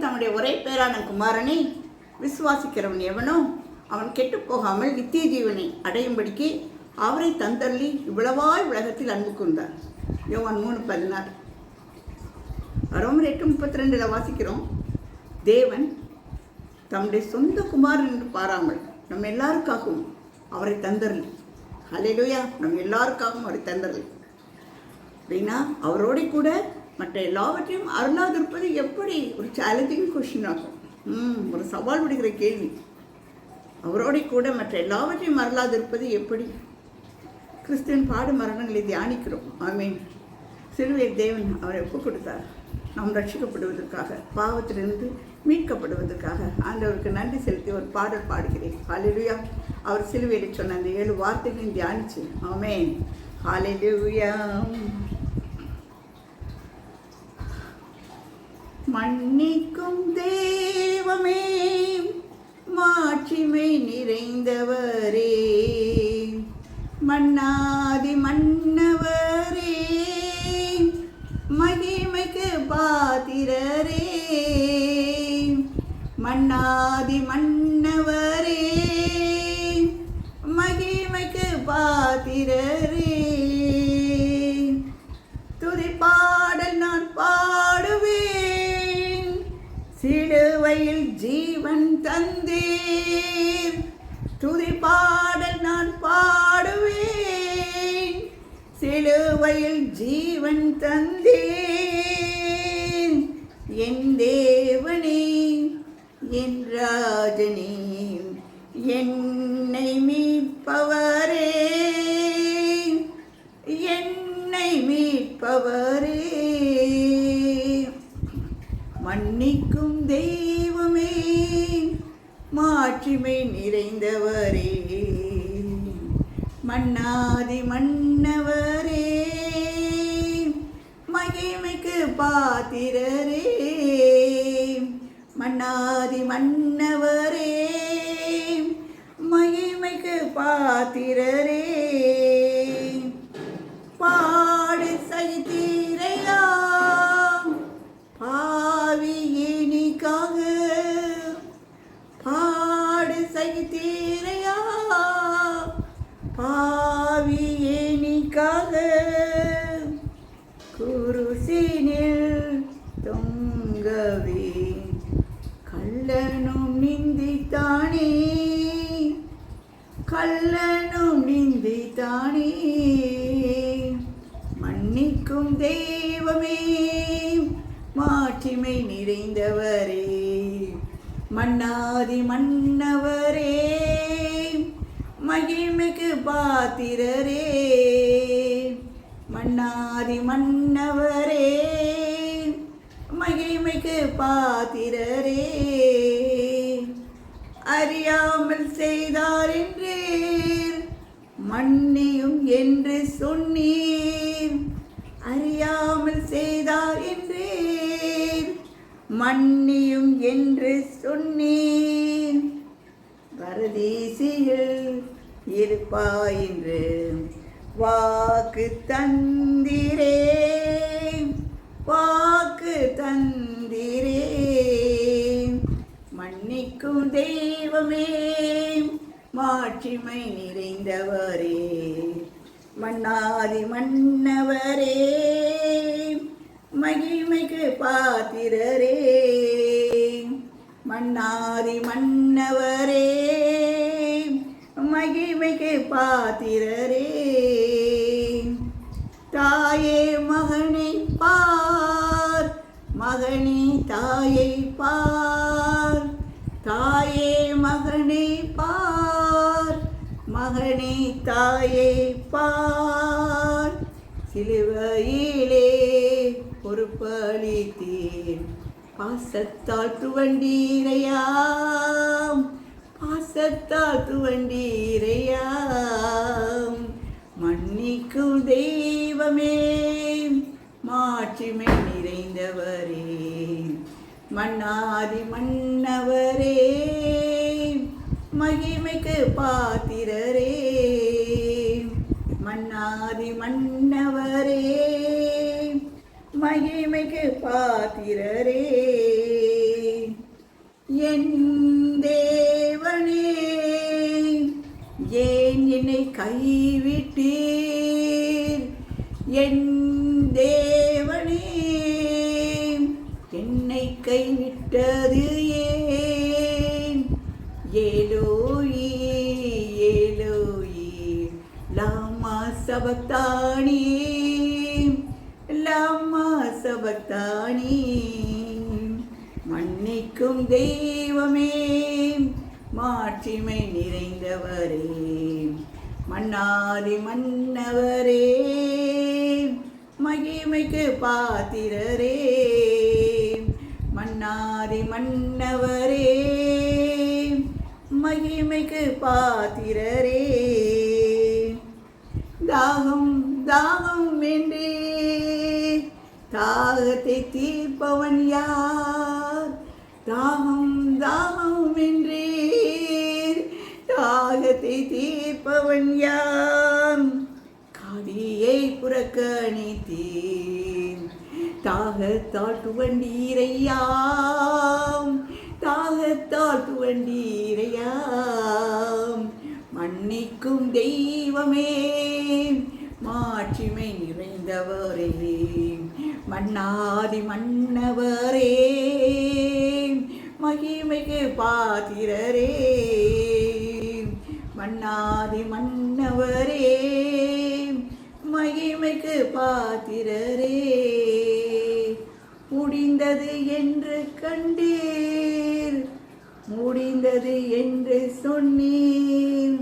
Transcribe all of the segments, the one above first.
தம்முடைய ஒரே பேரான குமாரனை விசுவாசிக்கிறவன் எவனோ அவன் கெட்டு போகாமல் நித்திய ஜீவனை அடையும்படிக்கு அவரை தந்தள்ளி இவ்வளவாய் உலகத்தில் அன்பு கூர்ந்தார். யோவான் 3:16. ரோமர் 8:32 வாசிக்கிறோம், தேவன் தம்முடைய சொந்த குமாரன் என்று பாராமல் நம்ம எல்லாருக்காகவும் அவரை தந்தரலி. ஹல்லேலூயா. நம்ம எல்லாருக்காகவும் அவரை தந்தரலி அப்படின்னா அவரோட கூட மற்ற எல்லாவற்றையும் அருளாதிருப்பது எப்படி? ஒரு சேலஞ்சிங் கொஸ்டின் ஆகும். ஒரு சவால் விடுகிற கேள்வி. அவரோட கூட மற்ற எல்லாவற்றையும் அருளாதிருப்பது எப்படி? கிறிஸ்துவின் பாடு மரணங்களை தியானிக்கிறோம். ஆமீன். சிலுவையில் தேவன் அவரை ஒப்புக் கொடுத்தார் நாம் ரட்சிக்கப்படுவதற்காக, பாவத்திலிருந்து மீட்கப்படுவதற்காக. ஆண்டவருக்கு நன்றி செலுத்தி ஒரு பாடல் பாடுகிறேன். ஹல்லேலூயா. அவர் சிலுவையில் சொன்ன அந்த 7 வார்த்தைகளையும் தியானிச்சு. ஆமேன். ஹல்லேலூயா. மன்னிக்கும் தேவமே, மாட்சிமை நிறைந்தவரே, மன்னாதி மன்னவரே, மகிமைக்கு பாத்திரரே, மன்னாதி மன்னவரே, மகிமைக்கு பாத்திரரே, துதிப்பாடல் நான் பாடுவேன், சிலுவையில் ஜீவன் தந்தீர். துதிப்பாடல் நான் பாடுவேன், சிலுவையில் ஜீவன் தந்தீர். என் தேவனே, என் ராஜனே, என்னை மீட்பவரே, என்னை மீட்பவரே, மன்னிக்கும் தெய்வமே, மாட்சிமை நிறைந்தவரே, மன்னாதி மன்னவரே, மகிமைக்கு பாத்திரரே, மன்னாதி மன்னவரே, மகிமைக்கு பாத்திரரே, பாடு சகித்தீரையா பாவியேனிக்காக, பாடு சகித்தீரையா பாவியேனிக்காக, குருசினில் தொங்கவே கள்ளனும் நிந்தித்தானே, கள்ளனும் நிந்தித்தானே, மன்னிக்கும் தெய்வமே, மாட்சிமை நிறைந்தவரே, மன்னாதி மன்னவரே, மகிமைக்கு பாத்திரரே, மன்னாதி மன்னவரே, மகிமைக்கு பாத்திரரே, அறியாமல் செய்தார் என்றீர், மன்னியும் என்று சொன்னீர். அறியாமல் செய்தார் என்றீர், மன்னியும் என்று சொன்னீர். பரதீசியில் இருப்பாய் என்று வாக்கு தந்திரே, வாக்கு தந்திரே, மன்னிக்கும் தெய்வமே, மாட்சிமை நிறைந்தவரே, மன்னாதி மன்னவரே, மகிமைக்கு பாத்திரரே, மன்னாதி மன்னவரே, மகிமைக்கு பாத்திரரே, தாயே மகனை பார், மகனே தாயை பார், தாயே மகனை பார், மகனே தாயை பார். சிலுவையிலே பொறுப்பளித்தீர், பாசத்தால் துவண்டீரையாம், பாசத்தால் துவண்டீரையாம், மன்னிக்கும் தெய்வமே, மாட்சிமை நிறைந்தவரே, மன்னாதி மன்னவரே, மகிமைக்கு பாத்திரரே, மன்னாதி மன்னவரே, மகிமைக்கு பாத்திரரே. என் தேவனே, ஏன் என்னை கைவிட்டீர்? என் தேவனே, என்னை கைவிட்டது ஏன்? ஏலோயி ஏலோயி லாமா சபக்தானி, லாமா சபக்தானி. மன்னிக்கும் தெய்வமே, மாட்சிமை நிறைந்தவரே, மன்னாதி மன்னவரே, மகிமைக்கு பாத்திரரே, மன்னாதி மன்னவரே, மகிமைக்கு பாத்திரரே. தாகம் தாகம் என்றே தாகத்தை தீர்ப்பவன் யார்? தாகம் தாகம் என்றே தாகத்தை தீர்ப்பவன் யார்? காடியை புறக்கணித்தீர், தாகத்தால் துவண்டீரையாம், தாகத்தால் துவண்டீரையாம். மன்னிக்கும் தெய்வமே, மாட்சிமை நிறைந்தவரே, மன்னாதி மன்னவரே, மகிமைக்கு பாத்திரரே, மன்னாதி மன்னவரே, மகிமைக்கு பாத்திரரே. முடிந்தது என்று கண்டீர், முடிந்தது என்று சொன்னீர்,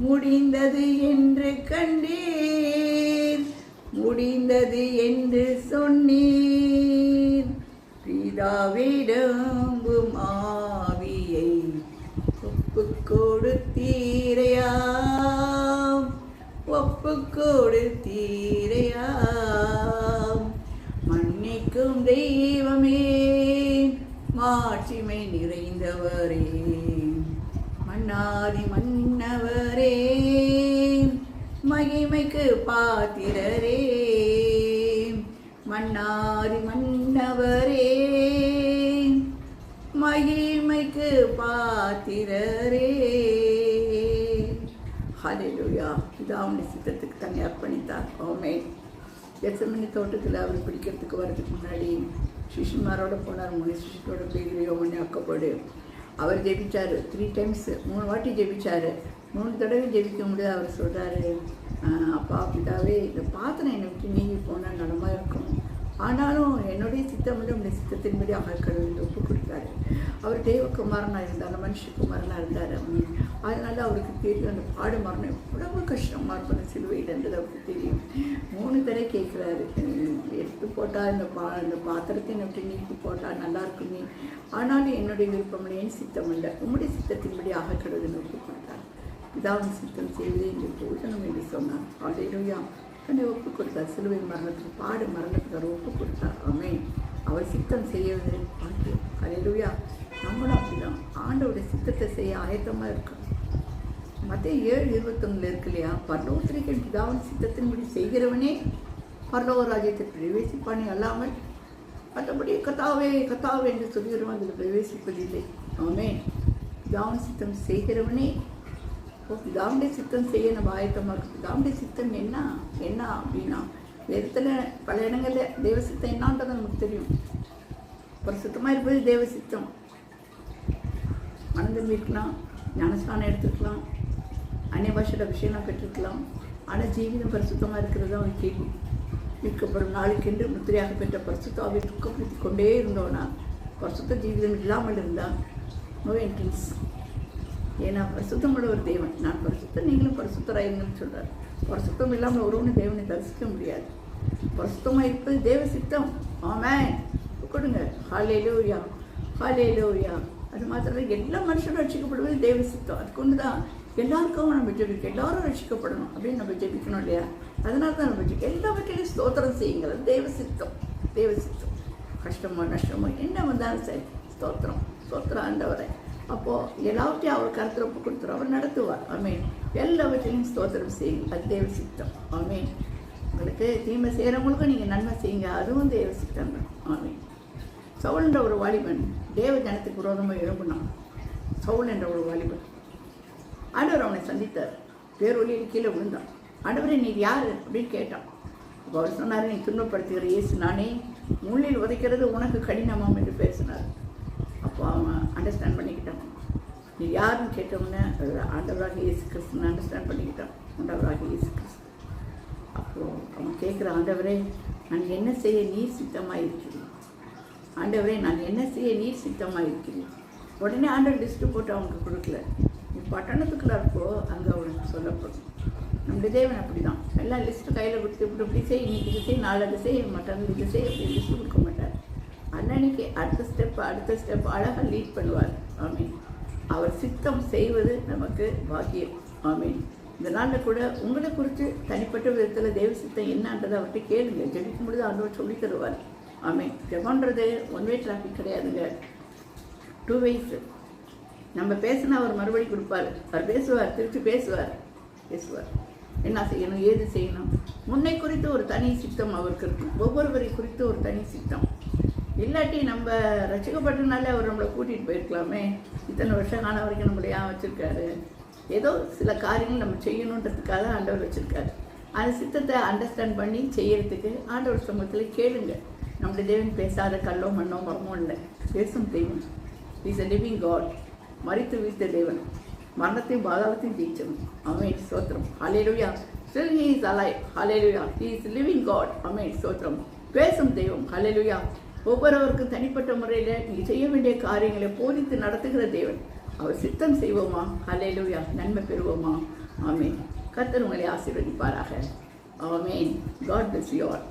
முடிந்தது என்று கண்டீர், முடிந்தது என்று சொன்னீர். பிதாவிடம்பும் ஆவியை ஒப்பு கொடுத்தீரையாம், ஒப்பு கொடுத்தீரையாம். மன்னிக்கும் தெய்வமே, மாட்சிமை நிறைந்தவரே, மன்னாதி மன்னவரே, மகிமைக்கு பாத்திரரே, மன்னாதி மன்னவரே, மகிமைக்கு பாத்திரரே. ஹல்லேலூயா. பிதாவுடைய சித்தத்துக்கு தன்னை அர்ப்பணித்தார். ஆமென். கெத்செமனே தோட்டத்தில் அவர் பிடிக்கிறதுக்கு வர்றதுக்கு முன்னாடி சிஷ்யன்மாரோட போனார். 3 சிஷ்யத்தோட போய் யோவானை அக்கப்படு. அவர் ஜெபிச்சார் 3 டைம்ஸ், 3 வாட்டி ஜெபிச்சார். 3 தடவை ஜெபிக்க முடியாது. அவர் சொல்கிறாரு, அப்பா பிதாவே, இந்த பாத்திரம் என்னை விட்டு நீங்கி போனால் நலமாக இருக்கும், ஆனாலும் என்னுடைய சித்தம் வந்து உங்களுடைய சித்தத்தின்படி அவர் கடவுள் ஒப்பு கொடுத்தாரு. அவர் தேவகுமாரனாக இருந்தார், மனுஷகுமாரனாக இருந்தார். அதனால அவருக்கு தெரியும் அந்த பாடு மரணம் எவ்வளவு கஷ்டமாக இருக்கும் சிலுவையிலேருந்து அவருக்கு தெரியும். 3 தடவை கேட்குறாரு, எடுத்து போட்டால் இந்த பாத்திரத்தை விட்டு நீக்கி போட்டால் நல்லா இருக்குமே, ஆனாலும் என்னுடைய விருப்பம் என் சித்தம் இல்லை, உங்களுடைய சித்தத்தின்படி கடவுள் ஒப்பு கொடுத்தார். பிதாவின் சித்தம் செய்வதே இந்த போதனம் என்று சொன்னார். ஹல்லேலூயா. தன்னை ஒப்பு கொடுத்தார். சிலுவை மரணத்துக்கு பாடு மரணத்துக்கு அவர் ஒப்பு கொடுத்தார். ஆமென். அவர் சித்தம் செய்வது பாக்கியம். ஹல்லேலூயா. நம்மளும் அப்படிதான் ஆண்டவருடைய சித்தத்தை செய்ய ஆயத்தமாக இருக்கணும். மத்தேயு 7:21 இருக்கு இல்லையா, பரலோகத்திற்கு பிதாவின் சித்தத்தின்படி செய்கிறவனே பரலோக ராஜ்யத்தில் பிரவேசிப்பானே அல்லாமல் மற்றபடி கத்தாவே கத்தாவே என்று சொல்கிறவன் அதில் பிரவேசிப்பதில்லை. ஆமென். பிதாவின் சித்தம் செய்கிறவனே, பிதாவுடைய சித்தம் செய்ய நம்ம ஆயத்தமாக இருக்கு. பிதாவுடைய சித்தம் என்ன என்ன அப்படின்னா, வேதத்தில் பல இடங்களில் தேவ சித்தம் என்னான்றது நமக்கு தெரியும். பரிசுத்தமாக இருப்பது தேவ சித்தம். மனந்தம் இருக்கலாம், ஞானஸ்தானம் எடுத்துக்கலாம், அந்நிய பாஷையில் அபிஷேகம் பெற்றிருக்கலாம், ஆனால் ஜீவிதம் பரிசுத்தமாக இருக்கிறது தான் ஒரு கேள்வி. மீட்கப்படும் நாளுக்கென்று முத்திரையாக பெற்ற பரிசுத்தாவை துக்கப்படுத்தி கொண்டே இருந்தோன்னா, பரிசுத்த ஜீவிதம் இல்லாமல் இருந்தால் நோ என்ட்ரன்ஸ். ஏன்னா பரிசுத்தம் உள்ள ஒரு தேவன், நான் பரிசுத்தம் நீங்களும் பரிசுத்தராயிருங்கன்னு சொல்கிறார். பரிசுத்தம் இல்லாமல் ஒருவனு தேவனை தரிசிக்க முடியாது. பரிசுத்தமாக இருப்பது தேவ சித்தம். ஆமென். கொடுங்க. ஹல்லேலூயா ஹல்லேலூயா. அது மாத்திரம் எல்லா மனுஷனும் ரட்சிக்கப்படுவது தேவ சித்தம். அதுக்கு ஒன்று தான் எல்லாருக்கும் நம்ம ஜெபிக்க, எல்லாரும் ரட்சிக்கப்படணும் அப்படின்னு நம்ம ஜெபிக்கணும் இல்லையா? அதனால தான் நம்ம எல்லாவற்றையும் ஸ்தோத்திரம் செய்யுங்கள். தேவ சித்தம், தேவ சித்தம். கஷ்டமோ நஷ்டமோ என்ன வந்தாலும் சரி, ஸ்தோத்திரம் ஸ்தோத்திரம் ஆண்டவரை. அப்போது எல்லாவற்றையும் அவர் கருத்தில் ஒப்பு கொடுத்துரும், அவர் நடத்துவார். ஆமென். எல்லாவற்றையும் ஸ்தோத்திரம் செய்யுங்கள், அது தேவ சித்தம். ஆமென். உங்களுக்கு தீமை செய்கிறவங்களுக்கும் நீங்கள் நன்மை செய்யுங்க, அதுவும் தேவ சித்தம் தான். ஆமென். சவுல் என்ற ஒரு வாலிபன் தேவ ஜனத்துக்கு விரோதமாக எழும்பினான். சவுல் என்ற ஒரு வாலிபன். ஆண்டவர் அவனை சந்தித்தார். பேரொலியில் கீழே விழுந்தான். ஆண்டவரே நீர் யார் அப்படின்னு கேட்டான். அப்போ அவர் சொன்னார், நீ துன்பப்படுத்துகிற இயேசு நானே, முள்ளில் உதைக்கிறது உனக்கு கடினமாம் என்று பேசினார். அப்போ அவன் அண்டர்ஸ்டாண்ட் பண்ணிக்கிட்டான். நீ யாருன்னு கேட்டவொன்னே ஆண்டவராக இயேசு கிறிஸ்துன்னு அண்டர்ஸ்டாண்ட் பண்ணிக்கிட்டான். ஆண்டவராக இயேசு கிறிஸ்து. அப்போது அவன் கேட்குற, ஆண்டவரே நான் என்ன செய்ய நீர் சித்தமாக இருக்கிறேன்? ஆண்டவரே நான் என்ன செய்ய நீர் சித்தமாக இருக்கிறேன்? உடனே ஆண்டவர் லிஸ்ட்டு போட்டு அவனுக்கு கொடுக்கல. நீ பட்டணத்துக்குள்ளே இருக்கோ அங்கே அவனுக்கு சொல்லப்படும். நம்முடைய தேவன் அப்படி தான். எல்லாம் லிஸ்ட்டு கையில் கொடுத்து இப்படி செய், இன்னைக்கு இது செய், நாலு இது செய்ய மாட்டாங்க, இது செய் அப்படி லிஸ்ட்டு கொடுக்க மாட்டார். அன்னன்னைக்கு அடுத்த ஸ்டெப் அழகாக லீட் பண்ணுவார். ஆமீன். அவர் சித்தம் செய்வது நமக்கு பாக்கியம். ஆமீன். இந்த நாளில் கூட உங்களை குறித்து தனிப்பட்ட விதத்தில் தேவ சித்தம் என்னன்றதை அவர்கிட்ட கேளுங்க. ஜெபிக்கும் பொழுது ஆண்டவர் சொல்லி தருவார். ஆமீன். ஜெபன்றது ஒன் வே டிராஃபிக் கிடையாதுங்க, 2 ways. நம்ம பேசினா அவர் மறுபடி கொடுப்பார். அவர் பேசுவார், திருப்பி பேசுவார். என்ன செய்யணும், ஏது செய்யணும், முன்னை குறித்து ஒரு தனி சித்தம் அவருக்கு இருக்கும். ஒவ்வொருவரை குறித்து ஒரு தனி சித்தம். இல்லாட்டி நம்ம ரசிக்கப்பட்டனாலே அவர் நம்மளை கூட்டிகிட்டு போயிருக்கலாமே. இத்தனை வருஷம் காலம் வரைக்கும் நம்மளை ஏன் வச்சுருக்காரு? ஏதோ சில காரியங்கள் நம்ம செய்யணுன்றதுக்காக ஆண்டவர் வச்சுருக்காரு. அந்த சித்தத்தை அண்டர்ஸ்டாண்ட் பண்ணி செய்யறதுக்கு ஆண்டவர் சமூகத்தில் கேளுங்க. நம்முடைய தேவன் பேசாத கல்லோ மண்ணோ மரமோ இல்லை, பேசும் தெய்வம். Is a living God. மரித்து வீழ்த்த தேவன், மரணத்தையும் பாதாளத்தையும் ஜெயிச்சவன். ஆமென், ஸ்தோத்திரம். ஹல்லேலூயா. Still he is alive. Hallelujah. He is living God. ஆமென், ஸ்தோத்திரம். பேசும் தெய்வம். ஹல்லேலூயா. ஒவ்வொருவருக்கும் தனிப்பட்ட முறையில் நீங்கள் செய்ய வேண்டிய காரியங்களை போதித்து நடத்துகிற தேவன். அவர் சித்தம் செய்வோமா? ஹல்லேலூயா. நன்மை பெறுவோமா? ஆமென். கர்த்தர் உங்களை ஆசீர்வதிப்பாராக. ஆமென். God bless you all.